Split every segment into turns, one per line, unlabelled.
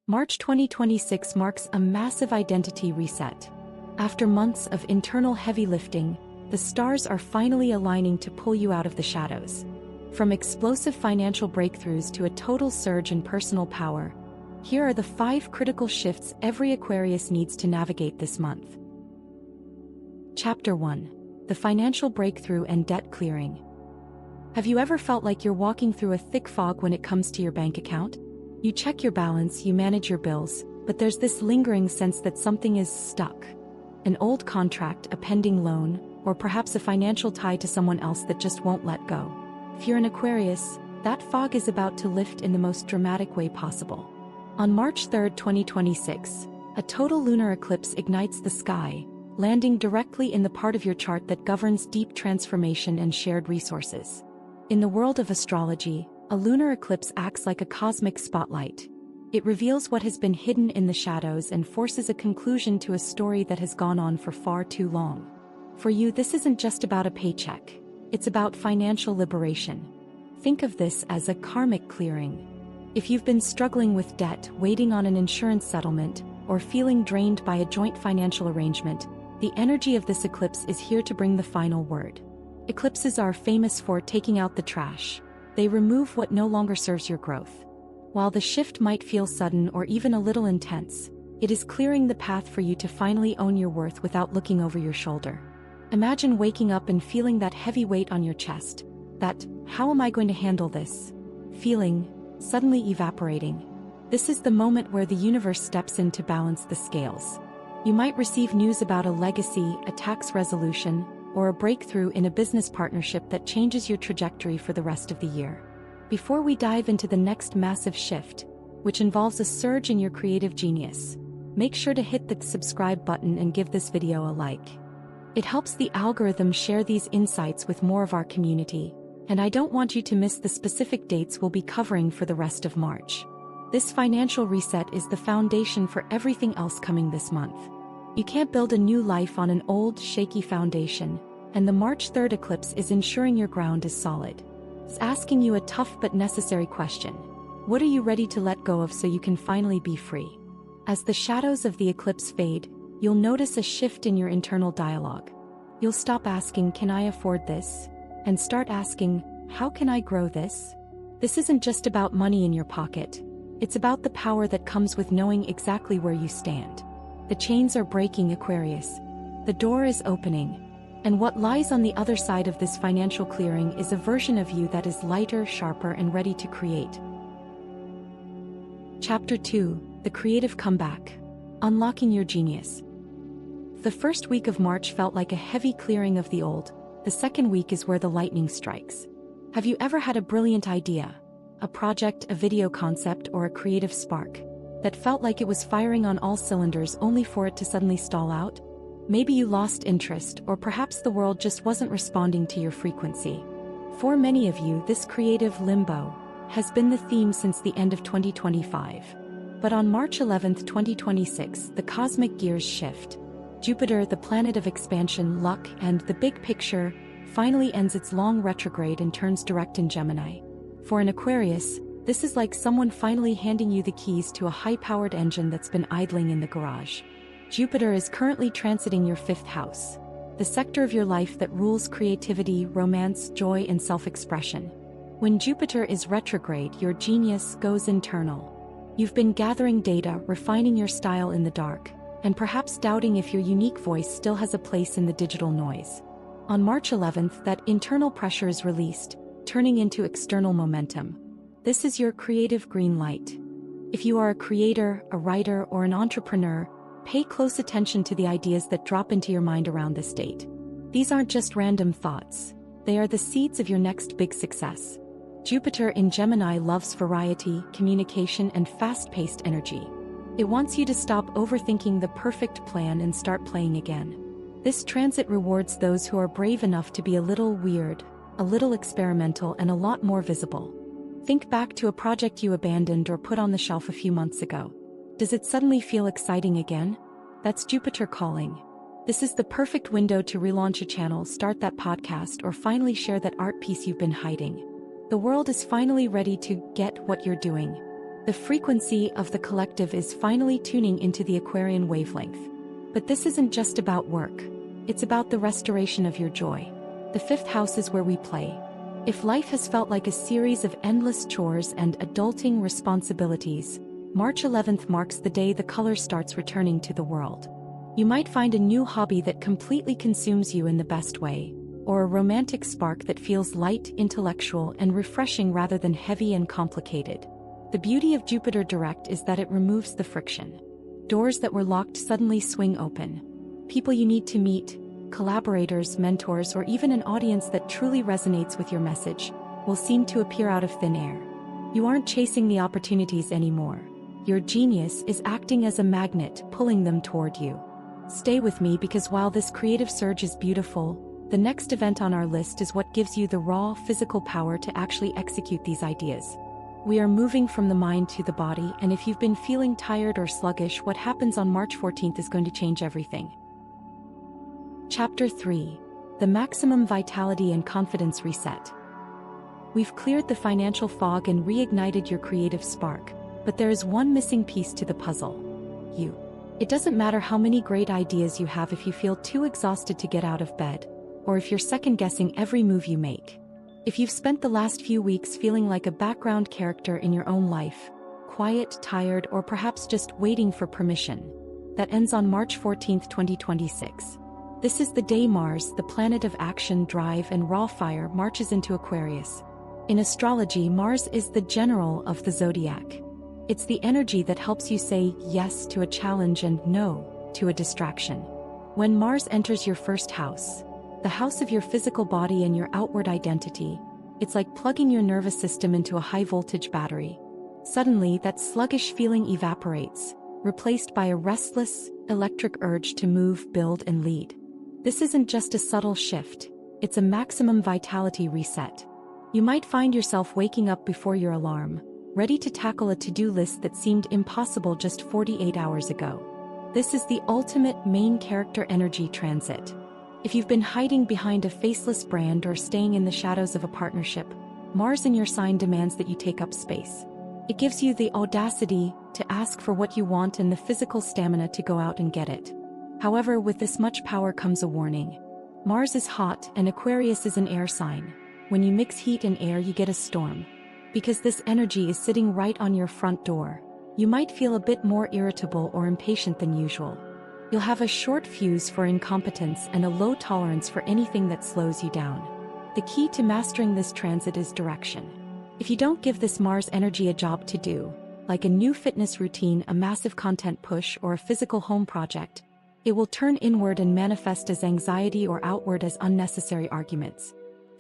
March 2026 marks a massive identity reset. After months of internal heavy lifting, the stars are finally aligning to pull you out of the shadows. From explosive financial breakthroughs to a total surge in personal power, here are the 5 critical shifts every Aquarius needs to navigate this month. Chapter 1. The Financial Breakthrough and Debt Clearing. Have you ever felt like you're walking through a thick fog when it comes to your bank account? You check your balance, you manage your bills, but there's this lingering sense that something is stuck. An old contract, a pending loan, or perhaps a financial tie to someone else that just won't let go. If you're an Aquarius, that fog is about to lift in the most dramatic way possible. On March 3, 2026, a total lunar eclipse ignites the sky, landing directly in the part of your chart that governs deep transformation and shared resources. In the world of astrology, a lunar eclipse acts like a cosmic spotlight. It reveals what has been hidden in the shadows and forces a conclusion to a story that has gone on for far too long. For you, this isn't just about a paycheck. It's about financial liberation. Think of this as a karmic clearing. If you've been struggling with debt, waiting on an insurance settlement, or feeling drained by a joint financial arrangement, the energy of this eclipse is here to bring the final word. Eclipses are famous for taking out the trash. They remove what no longer serves your growth. While the shift might feel sudden or even a little intense, it is clearing the path for you to finally own your worth without looking over your shoulder. Imagine waking up and feeling that heavy weight on your chest, that "how am I going to handle this?" feeling, suddenly evaporating. This is the moment where the universe steps in to balance the scales. You might receive news about a legacy, a tax resolution, or a breakthrough in a business partnership that changes your trajectory for the rest of the year. Before we dive into the next massive shift, which involves a surge in your creative genius, make sure to hit the subscribe button and give this video a like. It helps the algorithm share these insights with more of our community, and I don't want you to miss the specific dates we'll be covering for the rest of March. This financial reset is the foundation for everything else coming this month. You can't build a new life on an old, shaky foundation, and the March 3rd eclipse is ensuring your ground is solid. It's asking you a tough but necessary question. What are you ready to let go of so you can finally be free? As the shadows of the eclipse fade, you'll notice a shift in your internal dialogue. You'll stop asking, "Can I afford this?" and start asking, "How can I grow this?" This isn't just about money in your pocket. It's about the power that comes with knowing exactly where you stand. The chains are breaking, Aquarius. The door is opening. And what lies on the other side of this financial clearing is a version of you that is lighter, sharper, and ready to create. Chapter 2. The Creative Comeback. Unlocking Your Genius. The first week of March felt like a heavy clearing of the old. The second week is where the lightning strikes. Have you ever had a brilliant idea? A project, a video concept, or a creative spark that felt like it was firing on all cylinders only for it to suddenly stall out? Maybe you lost interest, or perhaps the world just wasn't responding to your frequency. For many of you, this creative limbo has been the theme since the end of 2025. But on March 11, 2026, the cosmic gears shift. Jupiter, the planet of expansion, luck, and the big picture, finally ends its long retrograde and turns direct in Gemini. For an Aquarius, this is like someone finally handing you the keys to a high-powered engine that's been idling in the garage. Jupiter is currently transiting your 5th house, the sector of your life that rules creativity, romance, joy, and self-expression. When Jupiter is retrograde, your genius goes internal. You've been gathering data, refining your style in the dark, and perhaps doubting if your unique voice still has a place in the digital noise. On March 11th, that internal pressure is released, turning into external momentum. This is your creative green light. If you are a creator, a writer, or an entrepreneur, pay close attention to the ideas that drop into your mind around this date. These aren't just random thoughts. They are the seeds of your next big success. Jupiter in Gemini loves variety, communication, and fast-paced energy. It wants you to stop overthinking the perfect plan and start playing again. This transit rewards those who are brave enough to be a little weird, a little experimental, and a lot more visible. Think back to a project you abandoned or put on the shelf a few months ago. Does it suddenly feel exciting again? That's Jupiter calling. This is the perfect window to relaunch a channel, start that podcast, or finally share that art piece you've been hiding. The world is finally ready to get what you're doing. The frequency of the collective is finally tuning into the Aquarian wavelength. But this isn't just about work. It's about the restoration of your joy. The fifth house is where we play. If life has felt like a series of endless chores and adulting responsibilities, March 11th marks the day the color starts returning to the world. You might find a new hobby that completely consumes you in the best way, or a romantic spark that feels light, intellectual, and refreshing rather than heavy and complicated. The beauty of Jupiter direct is that it removes the friction. Doors that were locked suddenly swing open. People you need to meet, collaborators, mentors, or even an audience that truly resonates with your message, will seem to appear out of thin air. You aren't chasing the opportunities anymore. Your genius is acting as a magnet, pulling them toward you. Stay with me because while this creative surge is beautiful, the next event on our list is what gives you the raw, physical power to actually execute these ideas. We are moving from the mind to the body, and if you've been feeling tired or sluggish, what happens on March 14th is going to change everything. Chapter 3. The Maximum Vitality and Confidence Reset. We've cleared the financial fog and reignited your creative spark, but there is one missing piece to the puzzle. You. It doesn't matter how many great ideas you have if you feel too exhausted to get out of bed, or if you're second-guessing every move you make. If you've spent the last few weeks feeling like a background character in your own life, quiet, tired, or perhaps just waiting for permission, that ends on March 14, 2026. This is the day Mars, the planet of action, drive, and raw fire, marches into Aquarius. In astrology, Mars is the general of the zodiac. It's the energy that helps you say yes to a challenge and no to a distraction. When Mars enters your first house, the house of your physical body and your outward identity, it's like plugging your nervous system into a high-voltage battery. Suddenly, that sluggish feeling evaporates, replaced by a restless, electric urge to move, build, and lead. This isn't just a subtle shift, it's a maximum vitality reset. You might find yourself waking up before your alarm, ready to tackle a to-do list that seemed impossible just 48 hours ago. This is the ultimate main character energy transit. If you've been hiding behind a faceless brand or staying in the shadows of a partnership, Mars in your sign demands that you take up space. It gives you the audacity to ask for what you want and the physical stamina to go out and get it. However, with this much power comes a warning. Mars is hot and Aquarius is an air sign. When you mix heat and air, you get a storm. Because this energy is sitting right on your front door, you might feel a bit more irritable or impatient than usual. You'll have a short fuse for incompetence and a low tolerance for anything that slows you down. The key to mastering this transit is direction. If you don't give this Mars energy a job to do, like a new fitness routine, a massive content push, or a physical home project, it will turn inward and manifest as anxiety or outward as unnecessary arguments.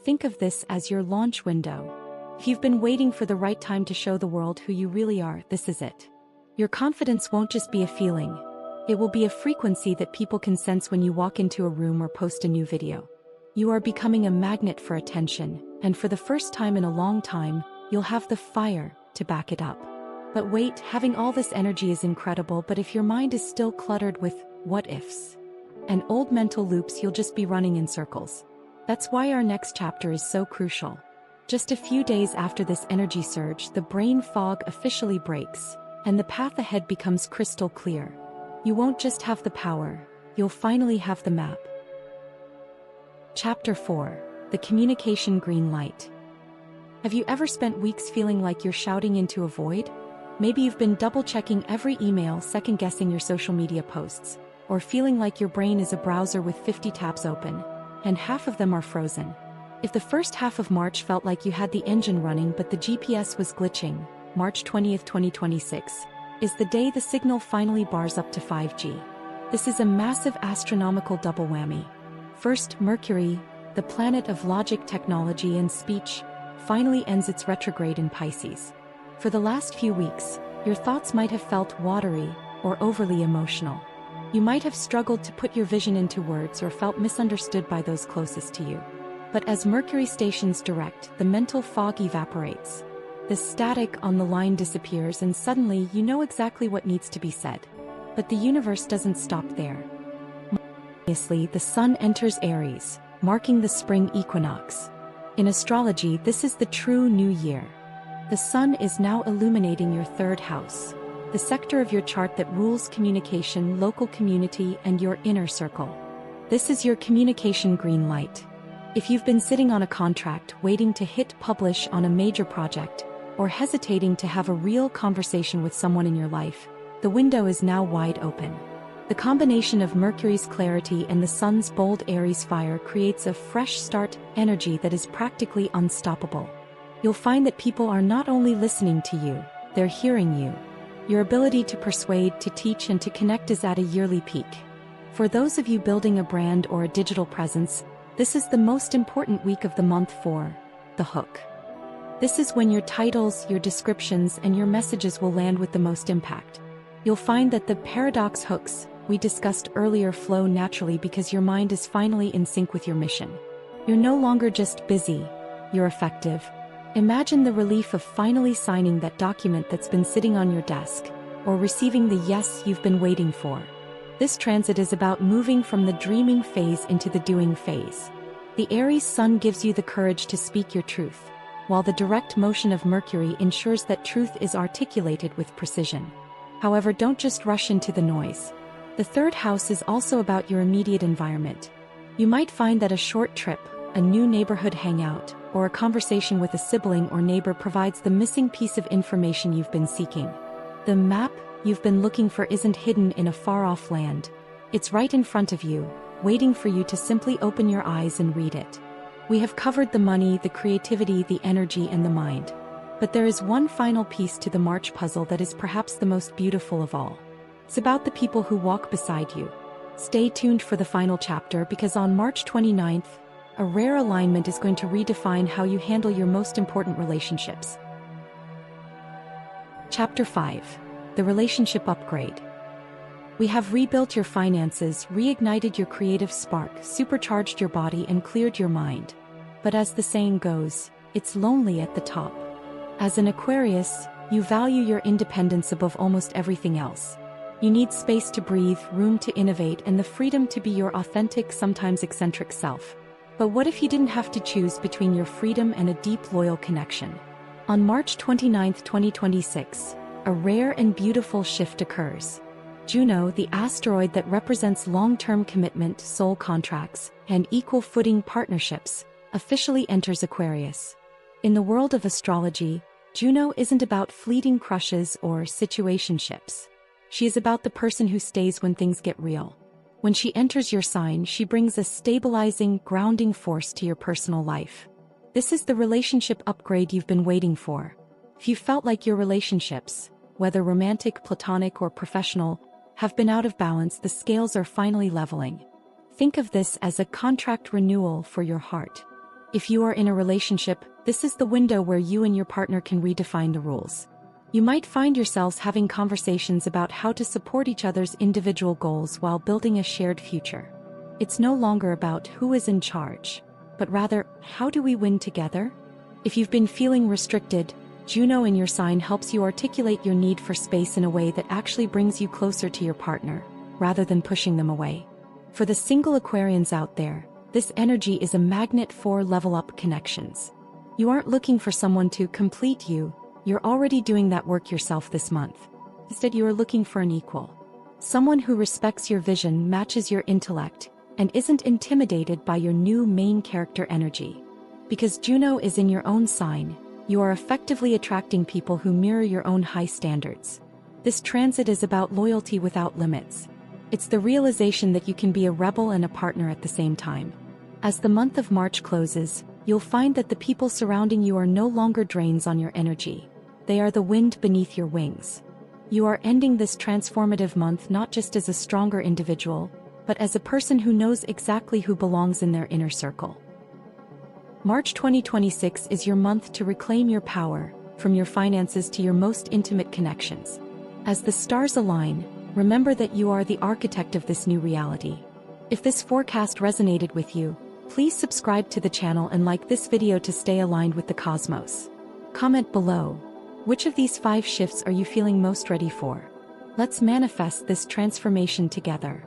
Think of this as your launch window. If you've been waiting for the right time to show the world who you really are, this is it. Your confidence won't just be a feeling. It will be a frequency that people can sense when you walk into a room or post a new video. You are becoming a magnet for attention, and for the first time in a long time, you'll have the fire to back it up. But wait, having all this energy is incredible, but if your mind is still cluttered with what-ifs and old mental loops, you'll just be running in circles. That's why our next chapter is so crucial. Just a few days after this energy surge, the brain fog officially breaks, and the path ahead becomes crystal clear. You won't just have the power, you'll finally have the map. Chapter 4. The Communication Green Light. Have you ever spent weeks feeling like you're shouting into a void? Maybe you've been double-checking every email, second-guessing your social media posts, or feeling like your brain is a browser with 50 tabs open, and half of them are frozen. If the first half of March felt like you had the engine running but the GPS was glitching, March 20th, 2026, is the day the signal finally bars up to 5G. This is a massive astronomical double whammy. First, Mercury, the planet of logic, technology, and speech, finally ends its retrograde in Pisces. For the last few weeks, your thoughts might have felt watery or overly emotional. You might have struggled to put your vision into words or felt misunderstood by those closest to you. But as Mercury stations direct, the mental fog evaporates. The static on the line disappears and suddenly you know exactly what needs to be said. But the universe doesn't stop there. Obviously, the sun enters Aries, marking the spring equinox. In astrology, this is the true new year. The sun is now illuminating your third house, the sector of your chart that rules communication, local community, and your inner circle. This is your communication green light. If you've been sitting on a contract, waiting to hit publish on a major project, or hesitating to have a real conversation with someone in your life, the window is now wide open. The combination of Mercury's clarity and the sun's bold Aries fire creates a fresh start energy that is practically unstoppable. You'll find that people are not only listening to you, they're hearing you. Your ability to persuade, to teach, and to connect is at a yearly peak. For those of you building a brand or a digital presence, this is the most important week of the month for the hook. This is when your titles, your descriptions, and your messages will land with the most impact. You'll find that the paradox hooks we discussed earlier flow naturally because your mind is finally in sync with your mission. You're no longer just busy, you're effective. Imagine the relief of finally signing that document that's been sitting on your desk, or receiving the yes you've been waiting for. This transit is about moving from the dreaming phase into the doing phase. The Aries sun gives you the courage to speak your truth, while the direct motion of Mercury ensures that truth is articulated with precision. However, don't just rush into the noise. The third house is also about your immediate environment. You might find that a short trip, a new neighborhood hangout, or a conversation with a sibling or neighbor provides the missing piece of information you've been seeking. The map you've been looking for isn't hidden in a far-off land. It's right in front of you, waiting for you to simply open your eyes and read it. We have covered the money, the creativity, the energy, and the mind. But there is one final piece to the March puzzle that is perhaps the most beautiful of all. It's about the people who walk beside you. Stay tuned for the final chapter because on March 29th, a rare alignment is going to redefine how you handle your most important relationships. Chapter 5. The Relationship Upgrade. We have rebuilt your finances, reignited your creative spark, supercharged your body, and cleared your mind. But as the saying goes, it's lonely at the top. As an Aquarius, you value your independence above almost everything else. You need space to breathe, room to innovate, and the freedom to be your authentic, sometimes eccentric self. But what if you didn't have to choose between your freedom and a deep, loyal connection? On March 29, 2026, a rare and beautiful shift occurs. Juno, the asteroid that represents long-term commitment, soul contracts, and equal-footing partnerships, officially enters Aquarius. In the world of astrology, Juno isn't about fleeting crushes or situationships. She is about the person who stays when things get real. When she enters your sign, she brings a stabilizing, grounding force to your personal life. This is the relationship upgrade you've been waiting for. If you felt like your relationships, whether romantic, platonic, or professional, have been out of balance, the scales are finally leveling. Think of this as a contract renewal for your heart. If you are in a relationship, this is the window where you and your partner can redefine the rules. You might find yourselves having conversations about how to support each other's individual goals while building a shared future. It's no longer about who is in charge, but rather, how do we win together? If you've been feeling restricted, Juno in your sign helps you articulate your need for space in a way that actually brings you closer to your partner, rather than pushing them away. For the single Aquarians out there, this energy is a magnet for level-up connections. You aren't looking for someone to complete you, you're already doing that work yourself this month. Instead, you are looking for an equal. Someone who respects your vision, matches your intellect, and isn't intimidated by your new main character energy. Because Juno is in your own sign, you are effectively attracting people who mirror your own high standards. This transit is about loyalty without limits. It's the realization that you can be a rebel and a partner at the same time. As the month of March closes, you'll find that the people surrounding you are no longer drains on your energy. They are the wind beneath your wings. You are ending this transformative month not just as a stronger individual, but as a person who knows exactly who belongs in their inner circle. March 2026 is your month to reclaim your power, from your finances to your most intimate connections. As the stars align, remember that you are the architect of this new reality. If this forecast resonated with you, please subscribe to the channel and like this video to stay aligned with the cosmos. Comment below. Which of these 5 shifts are you feeling most ready for? Let's manifest this transformation together.